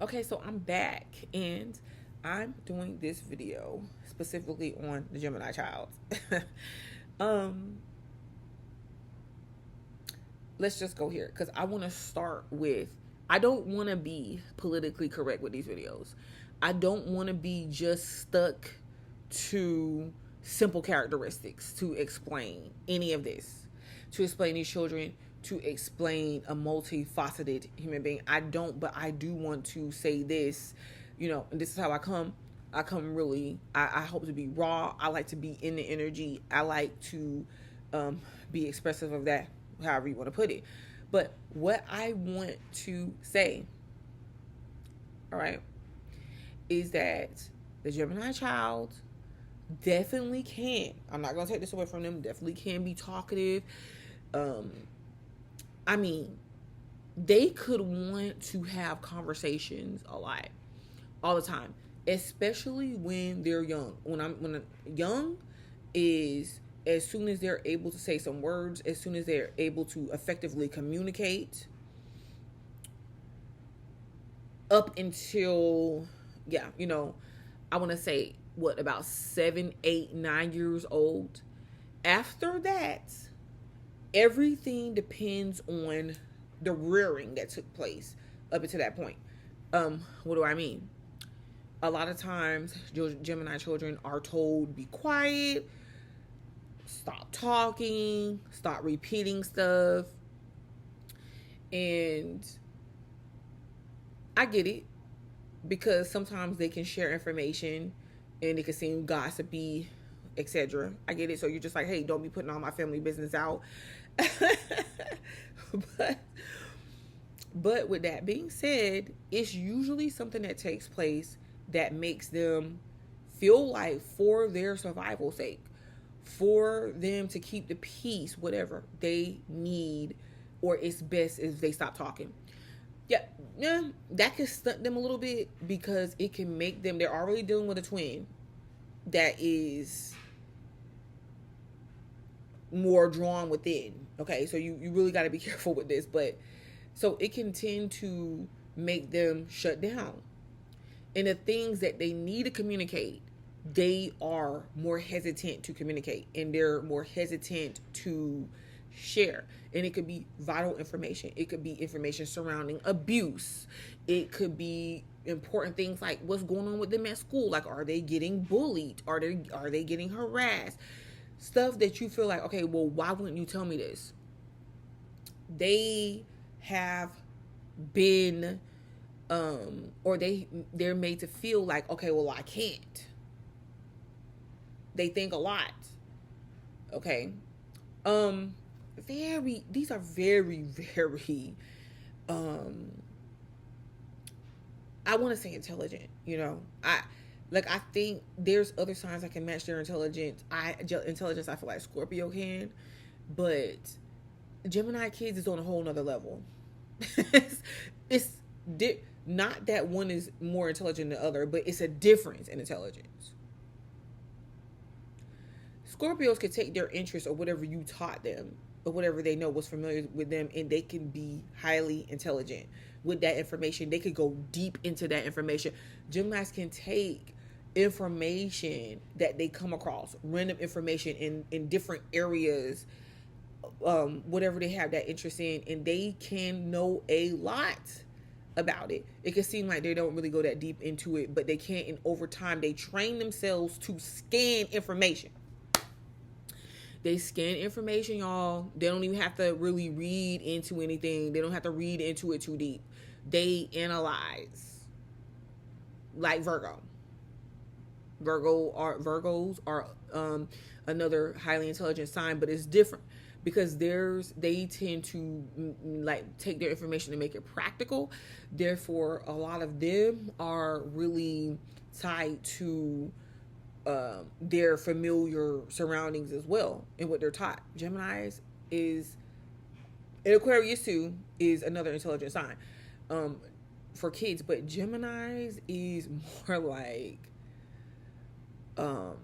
Okay, so I'm back and I'm doing this video specifically on the Gemini child. um, let's just go here because I want to start with I don't want to be politically correct with these videos. I don't want to be just stuck to simple characteristics to explain any of this, to explain these children, to explain a multifaceted human being. I don't, but I do want to say this, and this is how I come. I come really, I hope to be raw. I like to be in the energy. I like to be expressive of that, however you want to put it. But what I want to say, all right, is that the Gemini child definitely can. I'm not gonna take this away from them. Definitely can be talkative. I mean, they could want to have conversations a lot, all the time, especially when they're young. When young is as soon as they're able to say some words, as soon as they're able to effectively communicate, up until I want to say what, about 7, 8, 9 years old. After that, everything depends on the rearing that took place up until that point. What do I mean? A lot of times, Gemini children are told, be quiet, stop talking, stop repeating stuff. And I get it, because sometimes they can share information and it can seem gossipy, etc. I get it. So you're just like, hey, don't be putting all my family business out. but with that being said, it's usually something that takes place that makes them feel like, for their survival sake, for them to keep the peace, whatever they need, or it's best if they stop talking. Yeah, that can stunt them a little bit, because it can make them, they're already dealing with a twin that is more drawn within. Okay, so you really got to be careful with this. But so it can tend to make them shut down, and the things that they need to communicate, they are more hesitant to communicate, and they're more hesitant to share. And it could be vital information. It could be information surrounding abuse. It could be important things like what's going on with them at school. Like, are they getting bullied? Are they getting harassed? Stuff that you feel like, okay, well, why wouldn't you tell me this? They have been or they're made to feel like, okay, well, I can't. They think a lot. Okay. These are very, very I want to say intelligent. I think there's other signs that can match their intelligence. I feel like Scorpio can, but Gemini kids is on a whole nother level. it's not that one is more intelligent than the other, but it's a difference in intelligence. Scorpios could take their interest or whatever you taught them, or whatever they know was familiar with them, and they can be highly intelligent with that information. They could go deep into that information. Geminis can take information that they come across, random information in different areas, whatever they have that interest in, and they can know a lot about it. It can seem like they don't really go that deep into it, but they can, and over time they train themselves to scan information. They scan information, y'all. They don't even have to really read into anything. They don't have to read into it too deep. They analyze, like Virgo. Virgos are another highly intelligent sign, but it's different because they tend to like take their information and make it practical. Therefore, a lot of them are really tied to their familiar surroundings as well, and what they're taught. Geminis is, and Aquarius too is another intelligent sign for kids, but Geminis is more like on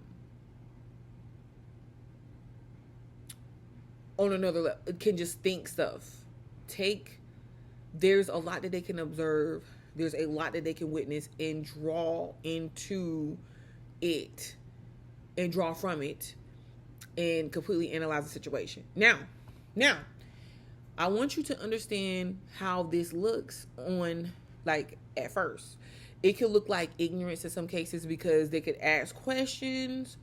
another level. It can just think stuff. There's a lot that they can observe There's a lot that they can witness and draw into it and draw from it and completely analyze the situation. Now, I want you to understand how this looks on, like, at first. It could look like ignorance in some cases because they could ask questions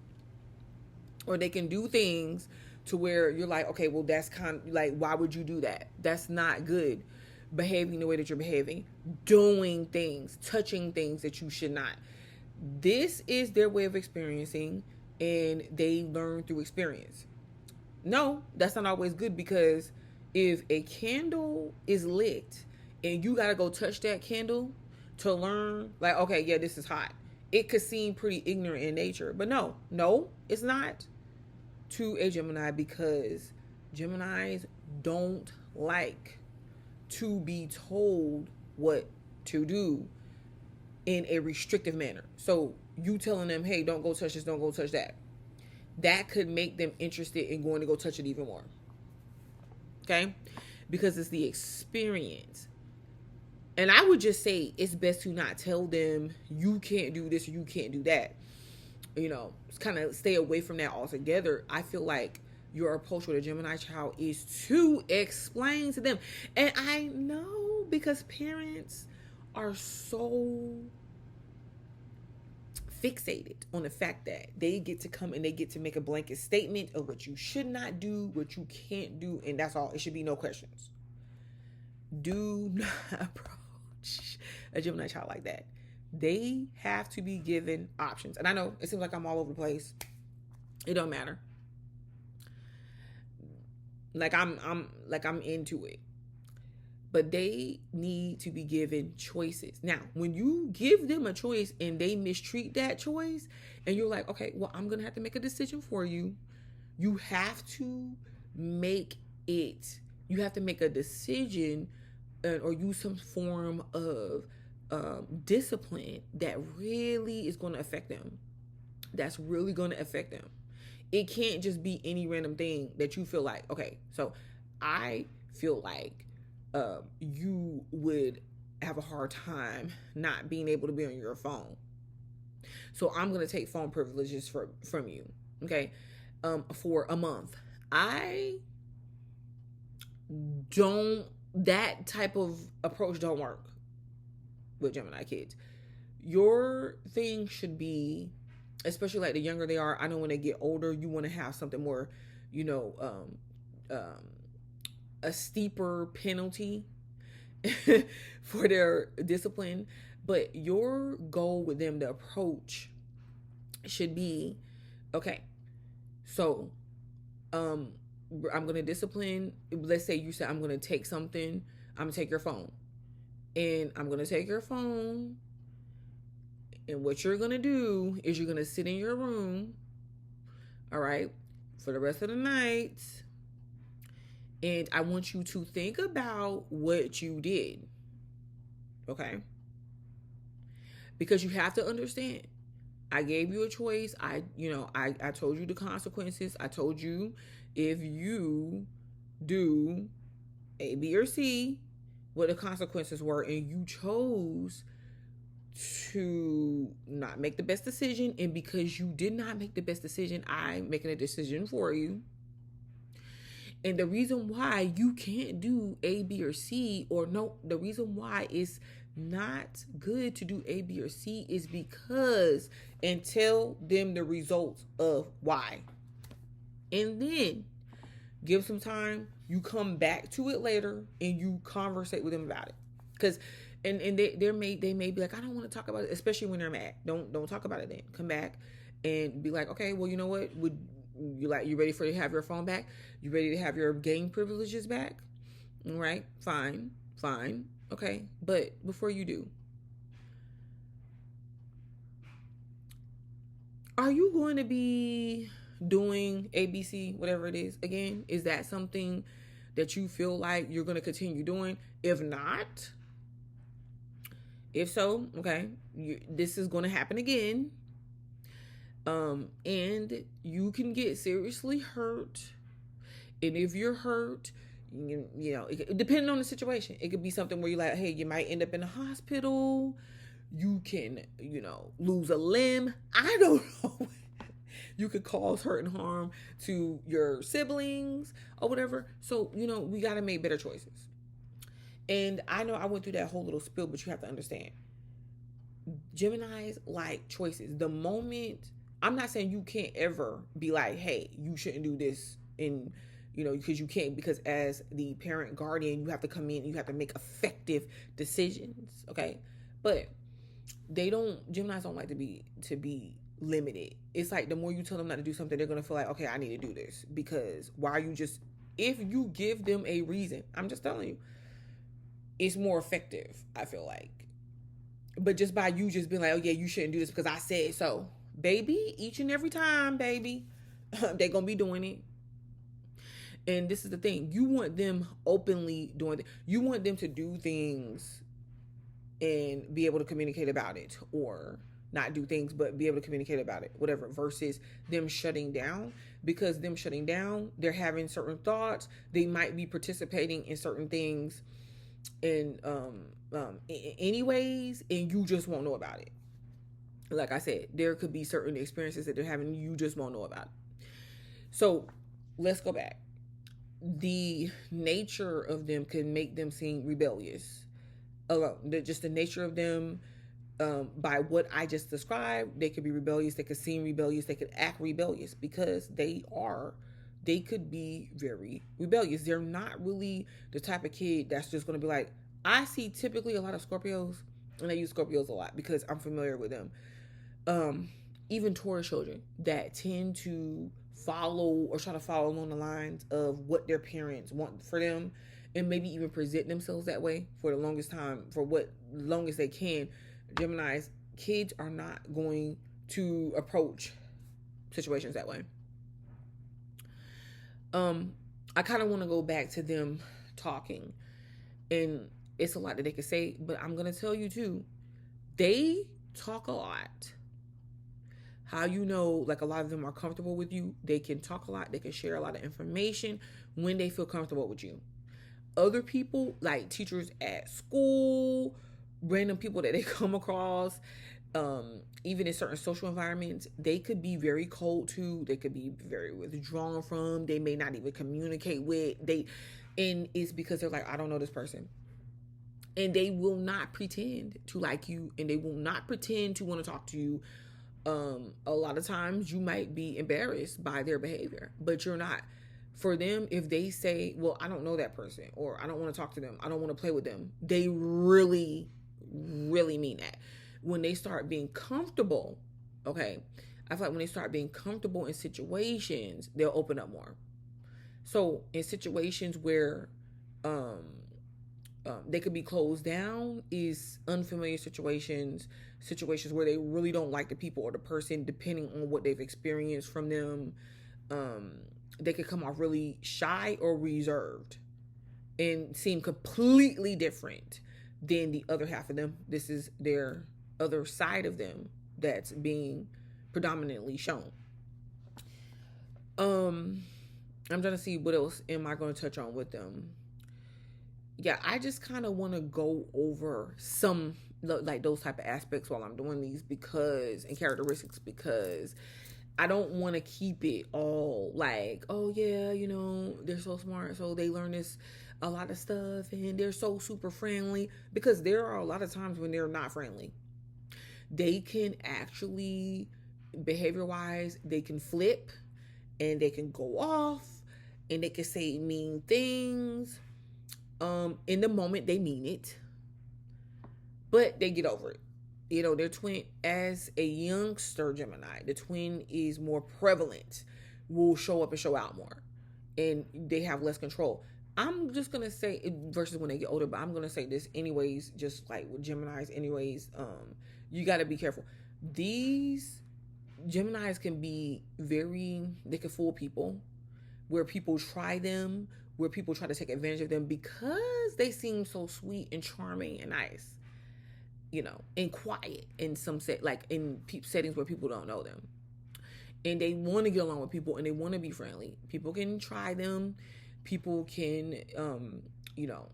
or they can do things to where you're like, okay, well, that's kind of like, why would you do that? That's not good. Behaving the way that you're behaving, doing things, touching things that you should not. This is their way of experiencing, and they learn through experience. No, that's not always good, because if a candle is lit and you got to go touch that candle to learn, like, okay, yeah, this is hot, it could seem pretty ignorant in nature. But no, it's not to a Gemini, because Geminis don't like to be told what to do in a restrictive manner. So you telling them, hey, don't go touch this, don't go touch that, that could make them interested in going to go touch it even more. Okay? Because it's the experience. And I would just say it's best to not tell them you can't do this or you can't do that. You know, just kind of stay away from that altogether. I feel like your approach with a Gemini child is to explain to them. And I know, because parents are so fixated on the fact that they get to come and they get to make a blanket statement of what you should not do, what you can't do, and that's all. It should be no questions. Do not approach a Gemini child like that. They have to be given options. And I know it seems like I'm all over the place. It don't matter. Like I'm into it. But they need to be given choices. Now, when you give them a choice and they mistreat that choice, and you're like, okay, well, I'm going to have to make a decision for you. You have to make it. You have to make a decision or use some form of discipline that really is going to affect them. That's really going to affect them. It can't just be any random thing that you feel like, okay, so I feel like you would have a hard time not being able to be on your phone. So I'm going to take phone privileges from you, okay, for a month. That type of approach don't work with Gemini kids. Your thing should be, especially like the younger they are, I know when they get older, you want to have something more, a steeper penalty for their discipline. But your goal with them, the approach should be, okay, so I'm going to discipline. Let's say you said, I'm going to take something. I'm going to take your phone. And I'm going to take your phone. And what you're going to do is you're going to sit in your room, all right, for the rest of the night. And I want you to think about what you did, okay? Because you have to understand, I gave you a choice. I told you the consequences. I told you if you do A, B, or C, what the consequences were, and you chose to not make the best decision. And because you did not make the best decision, I'm making a decision for you. And the reason why you can't do A, B, or C, the reason why it's not good to do A, B, or C is because, and tell them the results of why. And then give some time, you come back to it later and you conversate with them about it. Because and they may be like, I don't want to talk about it, especially when they're mad. Don't talk about it then. Come back and be like, okay, well, you know what? You ready for to have your phone back? You ready to have your game privileges back? All right, fine. Okay, but before you do, are you going to be doing ABC, whatever it is, again? Is that something that you feel like you're going to continue doing? If not, if so, okay, this is going to happen again. And you can get seriously hurt. And if you're hurt, Depending on the situation, it could be something where you're like, hey, you might end up in the hospital. You can, lose a limb. I don't know. You could cause hurt and harm to your siblings or whatever. So, we got to make better choices. And I know I went through that whole little spiel, but you have to understand. Geminis like choices. The moment, I'm not saying you can't ever be like, hey, you shouldn't do this because you can't, because as the parent guardian, you have to come in, you have to make effective decisions. Okay. But Geminis don't like to be limited. It's like the more you tell them not to do something, they're going to feel like, okay, I need to do this, because if you give them a reason, I'm just telling you, it's more effective, I feel like. But just by you just being like, oh yeah, you shouldn't do this because I said so, baby, each and every time, baby, they're going to be doing it. And this is the thing. You want them openly doing it. You want them to do things and be able to communicate about it, or not do things, but be able to communicate about it, whatever, versus them shutting down. Because them shutting down, they're having certain thoughts. They might be participating in certain things anyways, and you just won't know about it. Like I said, there could be certain experiences that they're having, you just won't know about it. So let's go back. The nature of them can make them seem rebellious alone. Just the nature of them, by what I just described, they could be rebellious, they could seem rebellious, they could act rebellious, because they could be very rebellious. They're not really the type of kid that's just going to be like, I see typically a lot of Scorpios, and I use Scorpios a lot because I'm familiar with them. Even Taurus children that tend to follow or try to follow along the lines of what their parents want for them, and maybe even present themselves that way for the longest time, for what long as they can. Geminis, kids are not going to approach situations that way. I kind of want to go back to them talking, and it's a lot that they could say, but I'm going to tell you too, they talk a lot. How like a lot of them are comfortable with you. They can talk a lot. They can share a lot of information when they feel comfortable with you. Other people, like teachers at school, random people that they come across, even in certain social environments, they could be very cold to. They could be very withdrawn from. They may not even communicate with. And it's because they're like, I don't know this person. And they will not pretend to like you, and they will not pretend to want to talk to you. A lot of times you might be embarrassed by their behavior, but you're not. For them, if they say, well, I don't know that person, or I don't want to talk to them, I don't want to play with them, they really, really mean that. When they start being comfortable, okay, I feel like when they start being comfortable in situations, they'll open up more. So in situations where they could be closed down, is unfamiliar situations where they really don't like the people or the person, depending on what they've experienced from them. They could come off really shy or reserved and seem completely different than the other half of them. This is their other side of them that's being predominantly shown. I'm trying to see what else am I going to touch on with them. Yeah, I just kind of want to go over some like those type of aspects while I'm doing these, and characteristics, because I don't want to keep it all like, oh yeah, they're so smart, so they learn a lot of stuff, and they're so super friendly, because there are a lot of times when they're not friendly. They can actually, behavior wise, they can flip, and they can go off, and they can say mean things. In the moment they mean it, but they get over it. Their twin, as a youngster Gemini, the twin is more prevalent, will show up and show out more, and they have less control. I'm just going to say, versus when they get older, but I'm going to say this anyways, just like with Geminis anyways, you got to be careful. These Geminis can be they can fool people, where people try them, where people try to take advantage of them because they seem so sweet and charming and nice, and quiet in some settings where people don't know them. And they want to get along with people, and they want to be friendly. People can try them. People can, you know,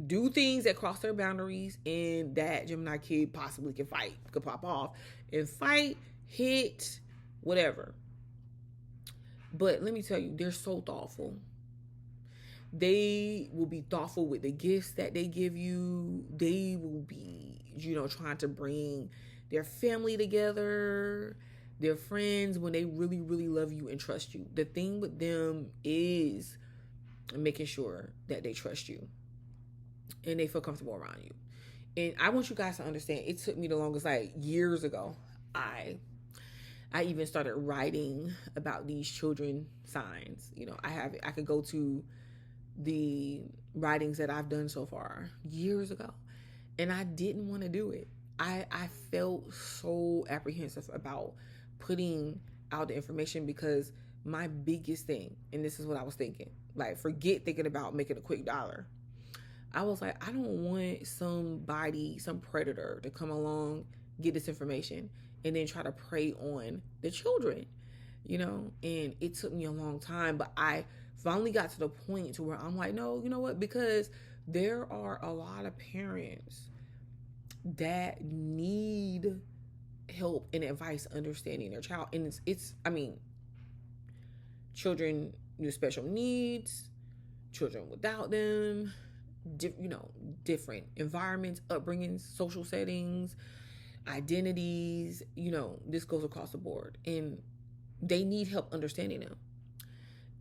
do things that cross their boundaries, and that Gemini kid possibly can fight, could pop off and fight, hit, whatever. But let me tell you, they're so thoughtful. They will be thoughtful with the gifts that they give you. They will be, trying to bring their family together, their friends, when they really, really love you and trust you. The thing with them is making sure that they trust you and they feel comfortable around you. And I want you guys to understand, it took me the longest, like years ago, I even started writing about these children signs. I could go to the writings that I've done so far years ago, and I didn't want to do it. I felt so apprehensive about putting out the information, because my biggest thing, and this is what I was thinking, like, forget thinking about making a quick dollar. I was like, I don't want somebody, some predator to come along, get this information, and then try to prey on the children, and it took me a long time, but I finally got to the point to where I'm like, no, you know what? Because there are a lot of parents that need help and advice understanding their child. And it's children with special needs, children without them, different environments, upbringings, social settings, identities, this goes across the board, and they need help understanding them.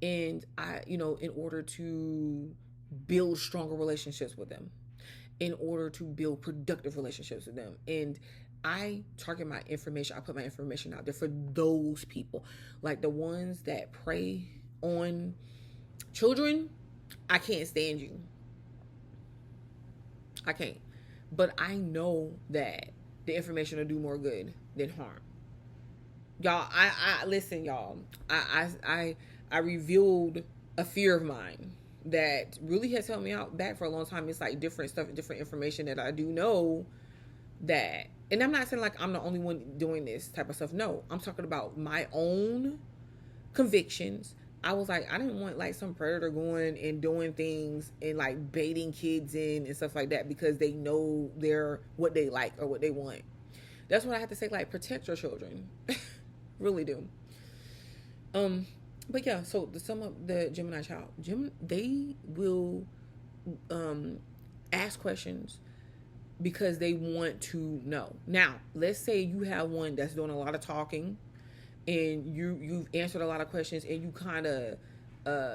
And in order to build stronger relationships with them, in order to build productive relationships with them. And I target my information, I put my information out there for those people, like the ones that prey on children. I can't stand you. I can't. But I know that the information will do more good than harm. Y'all, I listen, y'all. I revealed a fear of mine that really has helped me out back for a long time. It's like different stuff, different information that I do know that, and I'm not saying like I'm the only one doing this type of stuff. No, I'm talking about my own convictions. I was like, I didn't want like some predator going and doing things and like baiting kids in and stuff like that, because they know they're what they like or what they want. That's what I have to say. Like, protect your children. Really do. But yeah, so the sum of the Gemini child, they will ask questions because they want to know. Now, let's say you have one that's doing a lot of talking, and you've answered a lot of questions, and you kind of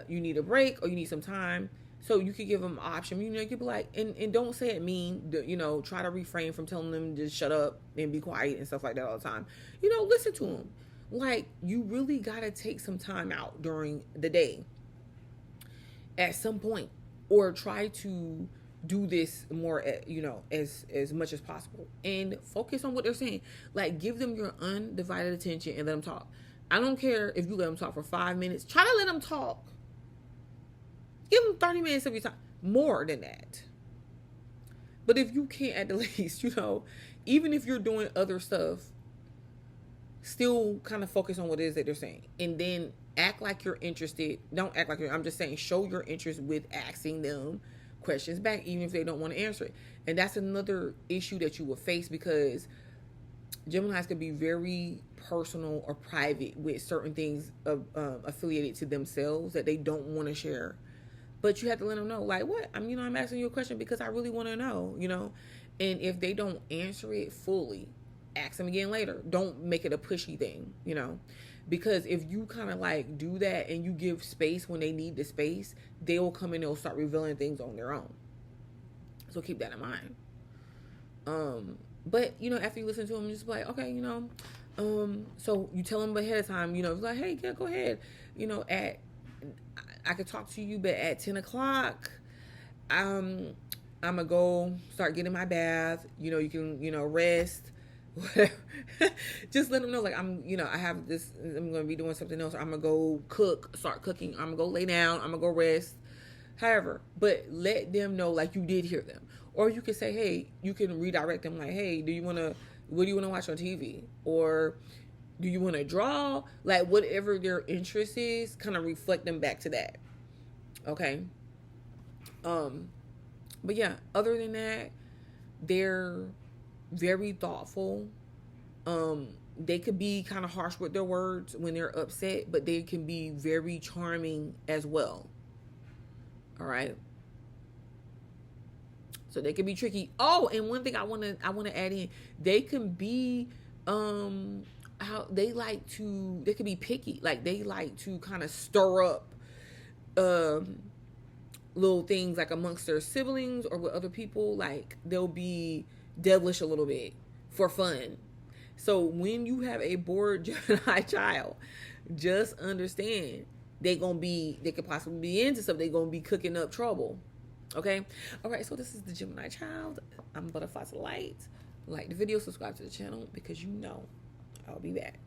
you need a break or you need some time. So you could give them an option. You could be like, and don't say it mean. Try to refrain from telling them to shut up and be quiet and stuff like that all the time. Listen to them. Like, you really got to take some time out during the day at some point, or try to do this more, as much as possible, and focus on what they're saying. Like, give them your undivided attention and let them talk. I don't care if you let them talk for 5 minutes. Try to let them talk. Give them 30 minutes of your time, more than that. But if you can't, at the least, even if you're doing other stuff, still kind of focus on what it is that they're saying, and then act like you're interested. Don't act like I'm just saying, show your interest with asking them questions back, even if they don't want to answer it. And that's another issue that you will face, because Geminis can be very personal or private with certain things affiliated to themselves that they don't want to share. But you have to let them know, like, what? I'm asking you a question because I really want to know, And if they don't answer it fully, ask them again later. Don't make it a pushy thing, because if you kind of like do that and you give space when they need the space, they will come in and they'll start revealing things on their own. So keep that in mind. But after you listen to them, just be like, okay, so you tell them ahead of time, like, hey, yeah, go ahead, I could talk to you, but at 10 o'clock, I'm gonna go start getting my bath. You can, rest. Whatever. Just let them know, like, I have this, I'm gonna be doing something else. I'm gonna go start cooking. I'm gonna go lay down. I'm gonna go rest. However, but let them know, like, you did hear them. Or you can say, hey, you can redirect them, like, hey, what do you want to watch on TV? Or do you want to draw? Like, whatever their interest is, kind of reflect them back to that. Okay. But yeah, other than that, they're very thoughtful. They could be kind of harsh with their words when they're upset, but they can be very charming as well. All right. So they can be tricky. Oh, and one thing I wanna add in, they can be how they could be picky. Like they like to kind of stir up um little things like amongst their siblings or with other people. Like they'll be devilish a little bit for fun. So when you have a bored Gemini child, just understand they could possibly be into something. They're gonna be cooking up trouble. Okay. All right. So this is the Gemini child. I'm Butterflies of Light. Like the video, subscribe to the channel because you know I'll be back.